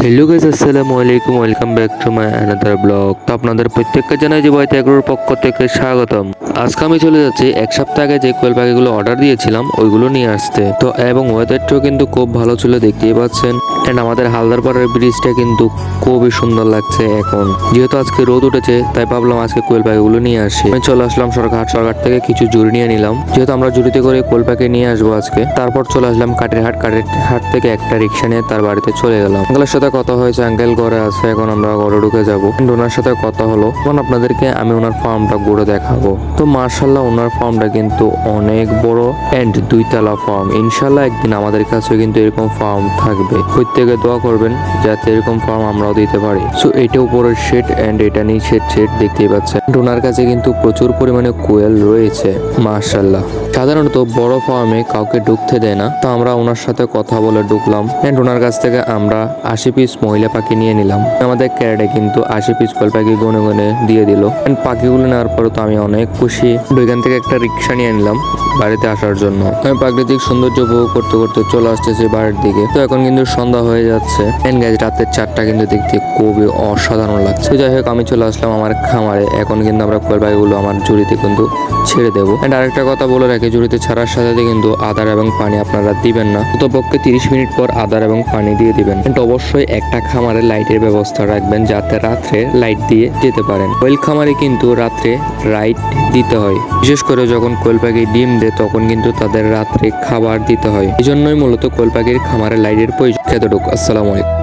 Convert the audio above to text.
Hello guys, আসসালামু আলাইকুম। Welcome back to my another blog. তো আপনাদের প্রত্যেককে জানাই যে বয়তে এগ্রোর পক্ষ থেকে স্বাগতম। আজকে আমি চলে যাচ্ছি এক সপ্তাহ আগে যে কোয়েল পাখিগুলো অর্ডার দিয়েছিলাম ওইগুলো নিয়ে আসতে। তো এবং ওয়েদারটাও কিন্তু খুব ভালো ছিল, দেখতেই পাচ্ছেন। এন্ড আমাদের হালদারপাড়ার ব্রিজটা কিন্তু খুবই সুন্দর লাগছে এখন। যেহেতু আজকে রোদ উঠেছে তাই ভাবলাম আজকে কোয়েল পাখিগুলো নিয়ে আসি। আমি চলে আসলাম সরকার থেকে কিছু জুড়ি নিয়ে নিলাম, যেহেতু আমরা জুড়িতে করে কোয়েল পাখি নিয়ে আসবো আজকে। তারপর চলে আসলাম কাঠের হাট থেকে একটা রিক্সা নিয়ে তার বাড়িতে চলে গেলাম। আঙ্কেলের সাথে কথা হয়েছে, আঙ্কেল ঘরে আছে, এখন আমরা ঘরে ঢুকে যাবো। ওনার সাথে কথা হলো, এখন আপনাদেরকে আমি ওনার ফার্মটা ঘুরে দেখাবো। তো মার্শাল্লাহ ওনার ফার্মটা কিন্তু অনেক বড় এন্ড দুইতলা ফার্ম। ইনশাল্লাহ একদিন আমাদের কাছে কিন্তু এরকম ফার্ম থাকবে। প্রত্যেকে দোয়া করবেন যাতে এরকম ফার্ম আমরাও দিতে পারি। সো এটা উপরের শেড এন্ড এটা নিচের শেড, দেখতেই পাচ্ছেন। ওনার কাছে কিন্তু প্রচুর পরিমাণে কোয়েল রয়েছে মার্শাল্লাহ। সাধারণত বড় ফার্মে কাউকে ঢুকতে দেয় না, তো আমরা ওনার সাথে কথা বলে ঢুকলাম এন্ড ওনার কাছ থেকে আমরা 80 পিস মহিলা পাখি নিয়ে নিলাম। আমাদের ক্যারেটে কিন্তু 80 পিস কোয়েল পাখি গনে গনে দিয়ে দিল। এন্ড পাখিগুলো নেওয়ার পরে তো আমি অনেক খুশি। ওইখান থেকে একটা রিক্সা নিয়ে নিলাম বাড়িতে আসার জন্য। আমি প্রাকৃতিক সৌন্দর্য উপভোগ করতে করতে চলে আসতেছি বাড়ির দিকে। তো এখন কিন্তু সন্ধ্যা হয়ে যাচ্ছে এন্ড গাইজ রাতের 4টা কিন্তু দেখতে খুবই অসাধারণ লাগছে। যাই হোক আমি চলে আসলাম আমার খামারে। এখন কিন্তু আমরা কোয়েল পাখিগুলো আমার ঝুড়িতে কিন্তু ছেড়ে দেবো। এন্ড আরেকটা কথা বলে রাখি, ঝুড়িতে ছাড়ার সাথে কিন্তু আদার এবং পানি আপনারা দিবেন না। অন্ততপক্ষে 30 মিনিট পর আদার এবং পানি দিয়ে দিবেন। এন্ড অবশ্যই একটা খামারে লাইটের ব্যবস্থা রাখবেন যাতে রাত্রে লাইট দিয়ে যেতে পারেন। কোয়েল খামারে কিন্তু রাত্রে লাইট দিতে হয়, বিশেষ করে যখন কোয়েল পাখি ডিম দেয় তখন কিন্তু তাদের রাত্রে খাবার দিতে হয়। এই জন্যই মূলত কোয়েল পাখির খামারে লাইটের প্রয়োজন। এতটুকু। আসসালামু আলাইকুম।